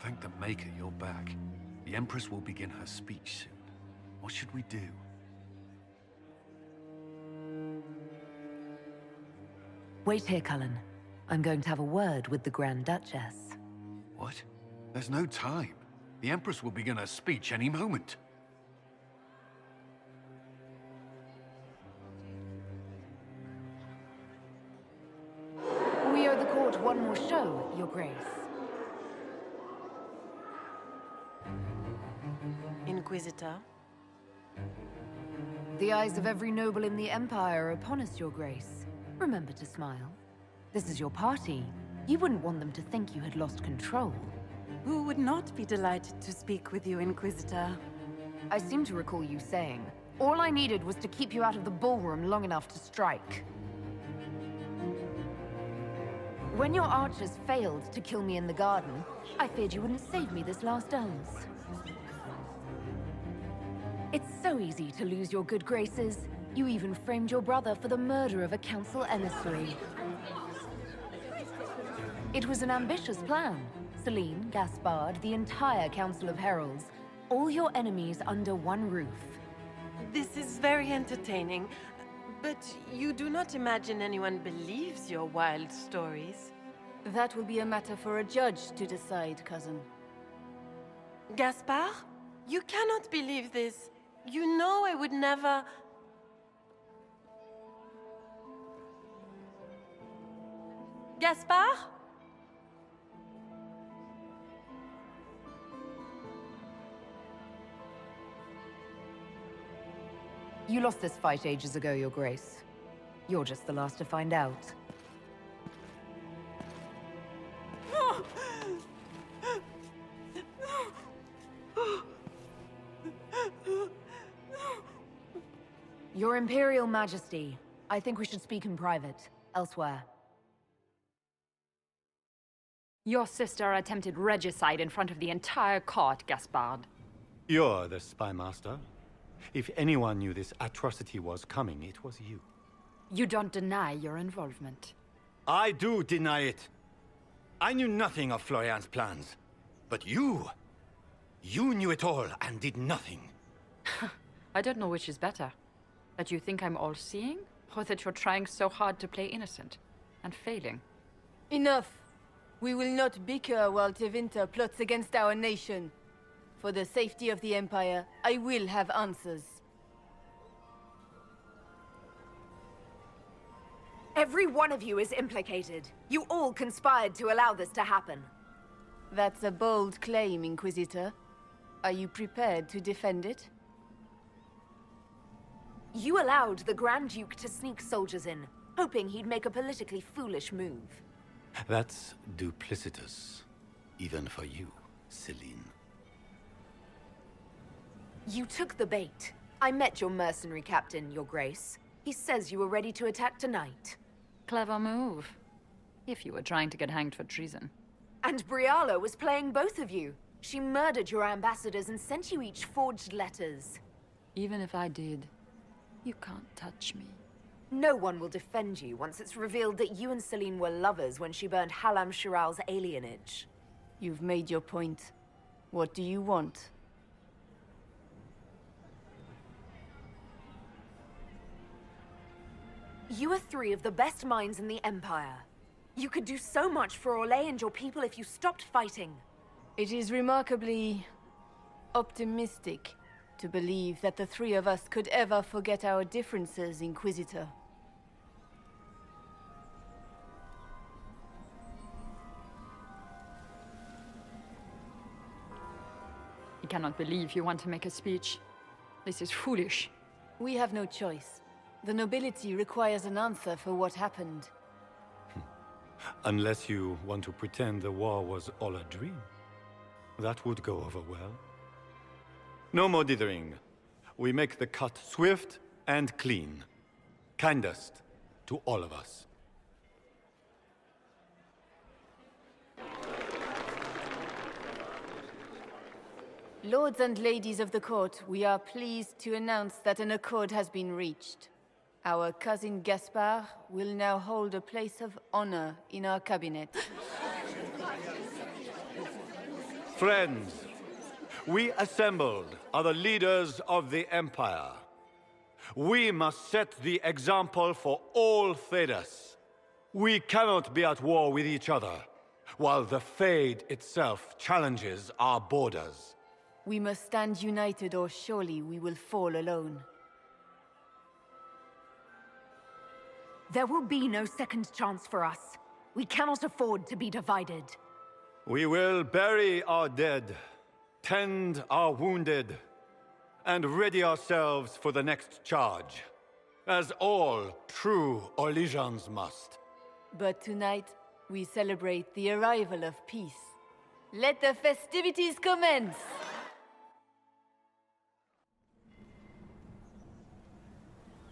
Thank the Maker you're back. The Empress will begin her speech soon. What should we do? Wait here, Cullen. I'm going to have a word with the Grand Duchess. What? There's no time. The Empress will begin her speech any moment. We owe the court one more show, Your Grace. Inquisitor? The eyes of every noble in the Empire are upon us, Your Grace. Remember to smile. This is your party. You wouldn't want them to think you had lost control. Who would not be delighted to speak with you, Inquisitor? I seem to recall you saying, all I needed was to keep you out of the ballroom long enough to strike. When your archers failed to kill me in the garden, I feared you wouldn't save me this last dance. It's so easy to lose your good graces. You even framed your brother for the murder of a council emissary. It was an ambitious plan. Celine, Gaspard, the entire Council of Heralds, all your enemies under one roof. This is very entertaining, but you do not imagine anyone believes your wild stories. That will be a matter for a judge to decide, cousin. Gaspard? You cannot believe this. You know I would never... Gaspard? You lost this fight ages ago, Your Grace. You're just the last to find out. Your Imperial Majesty, I think we should speak in private, elsewhere. Your sister attempted regicide in front of the entire court, Gaspard. You're the spy master. If anyone knew this atrocity was coming, it was you. You don't deny your involvement. I do deny it. I knew nothing of Florian's plans. But you knew it all and did nothing. I don't know which is better. That you think I'm all-seeing, or that you're trying so hard to play innocent and failing. Enough! We will not bicker while Tevinter plots against our nation. For the safety of the Empire, I will have answers. Every one of you is implicated. You all conspired to allow this to happen. That's a bold claim, Inquisitor. Are you prepared to defend it? You allowed the Grand Duke to sneak soldiers in, hoping he'd make a politically foolish move. That's duplicitous. Even for you, Celine. You took the bait. I met your mercenary captain, Your Grace. He says you were ready to attack tonight. Clever move. If you were trying to get hanged for treason. And Briala was playing both of you. She murdered your ambassadors and sent you each forged letters. Even if I did, you can't touch me. No one will defend you once it's revealed that you and Celine were lovers when she burned Halam Shiral's alienage. You've made your point. What do you want? You are three of the best minds in the Empire. You could do so much for Orlais and your people if you stopped fighting. It is remarkably optimistic to believe that the three of us could ever forget our differences, Inquisitor. I cannot believe you want to make a speech. This is foolish. We have no choice. The nobility requires an answer for what happened. Unless you want to pretend the war was all a dream. That would go over well. No more dithering. We make the cut swift and clean. Kindest to all of us. Lords and ladies of the court, we are pleased to announce that an accord has been reached. Our cousin Gaspard will now hold a place of honor in our cabinet. Friends, we assembled are the leaders of the Empire. We must set the example for all Thedas. We cannot be at war with each other, while the Fade itself challenges our borders. We must stand united, or surely we will fall alone. There will be no second chance for us. We cannot afford to be divided. We will bury our dead, tend our wounded, and ready ourselves for the next charge, as all true Orlesians must. But tonight, we celebrate the arrival of peace. Let the festivities commence!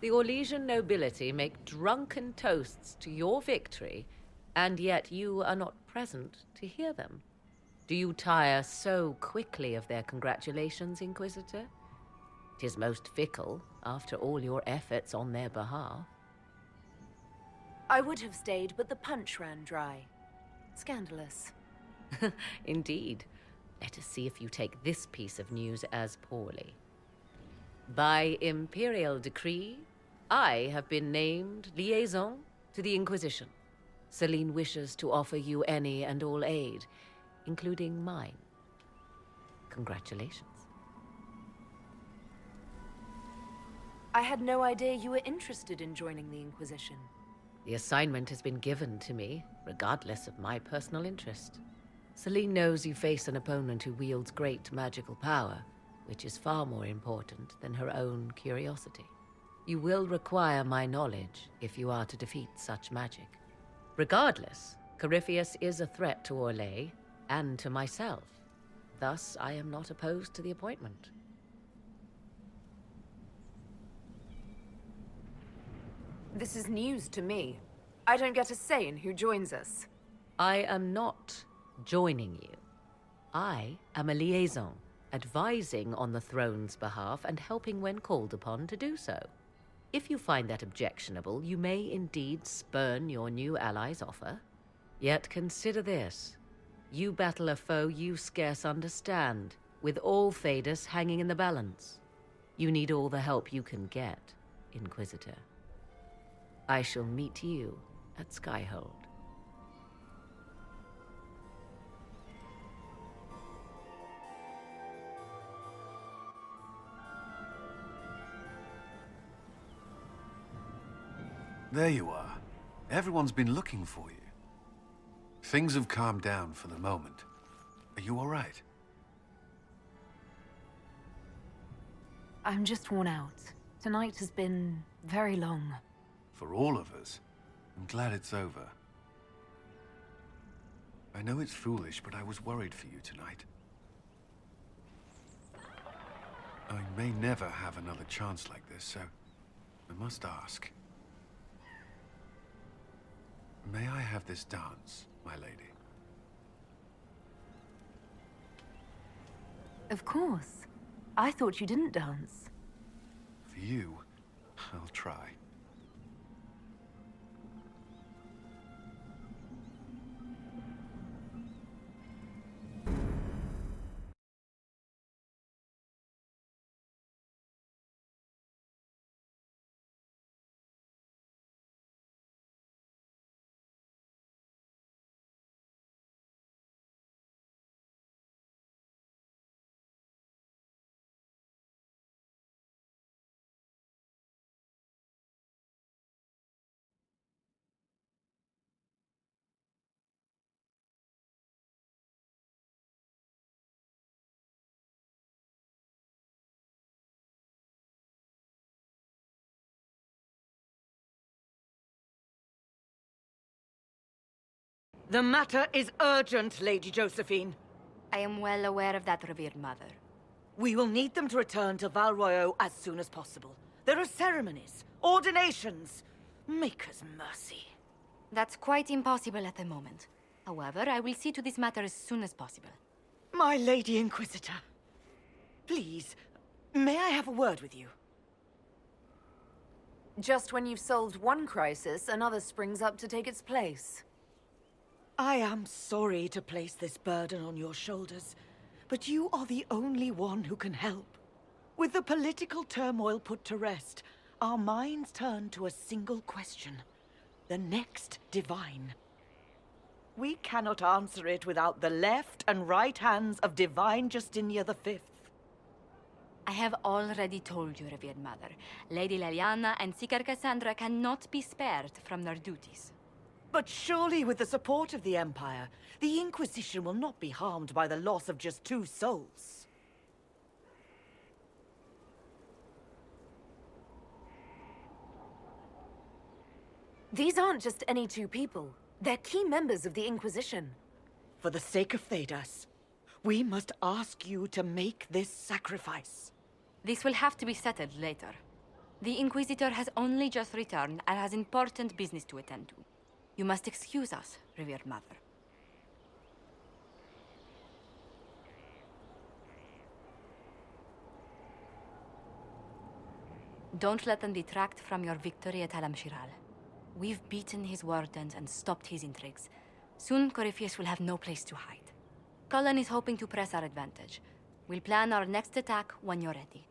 The Orlesian nobility make drunken toasts to your victory, and yet you are not present to hear them. Do you tire so quickly of their congratulations, Inquisitor? 'Tis most fickle, after all your efforts on their behalf. I would have stayed, but the punch ran dry. Scandalous. Indeed. Let us see if you take this piece of news as poorly. By imperial decree, I have been named liaison to the Inquisition. Celine wishes to offer you any and all aid, including mine. Congratulations. I had no idea you were interested in joining the Inquisition. The assignment has been given to me, regardless of my personal interest. Celine knows you face an opponent who wields great magical power, which is far more important than her own curiosity. You will require my knowledge if you are to defeat such magic. Regardless, Corypheus is a threat to Orlais and to myself. Thus, I am not opposed to the appointment. This is news to me. I don't get a say in who joins us. I am not joining you. I am a liaison, advising on the throne's behalf and helping when called upon to do so. If you find that objectionable, you may indeed spurn your new ally's offer. Yet consider this. You battle a foe you scarce understand, with all Thedas hanging in the balance. You need all the help you can get, Inquisitor. I shall meet you at Skyhold. There you are. Everyone's been looking for you. Things have calmed down for the moment. Are you all right? I'm just worn out. Tonight has been very long. For all of us. I'm glad it's over. I know it's foolish, but I was worried for you tonight. I may never have another chance like this, so I must ask. May I have this dance, my lady? Of course. I thought you didn't dance. For you, I'll try. The matter is urgent, Lady Josephine. I am well aware of that, revered mother. We will need them to return to Val Royeaux as soon as possible. There are ceremonies, ordinations. Maker's mercy. That's quite impossible at the moment. However, I will see to this matter as soon as possible. My Lady Inquisitor. Please, may I have a word with you? Just when you've solved one crisis, another springs up to take its place. I am sorry to place this burden on your shoulders, but you are the only one who can help. With the political turmoil put to rest, our minds turn to a single question. The next divine. We cannot answer it without the left and right hands of Divine Justinia V. I have already told you, revered mother. Lady Leliana and Seeker Cassandra cannot be spared from their duties. But surely with the support of the Empire, the Inquisition will not be harmed by the loss of just 2 souls. These aren't just any 2 people. They're key members of the Inquisition. For the sake of Thedas, we must ask you to make this sacrifice. This will have to be settled later. The Inquisitor has only just returned and has important business to attend to. You must excuse us, revered mother. Don't let them detract from your victory at Alam-Shiral. We've beaten his wardens and stopped his intrigues. Soon, Corypheus will have no place to hide. Cullen is hoping to press our advantage. We'll plan our next attack when you're ready.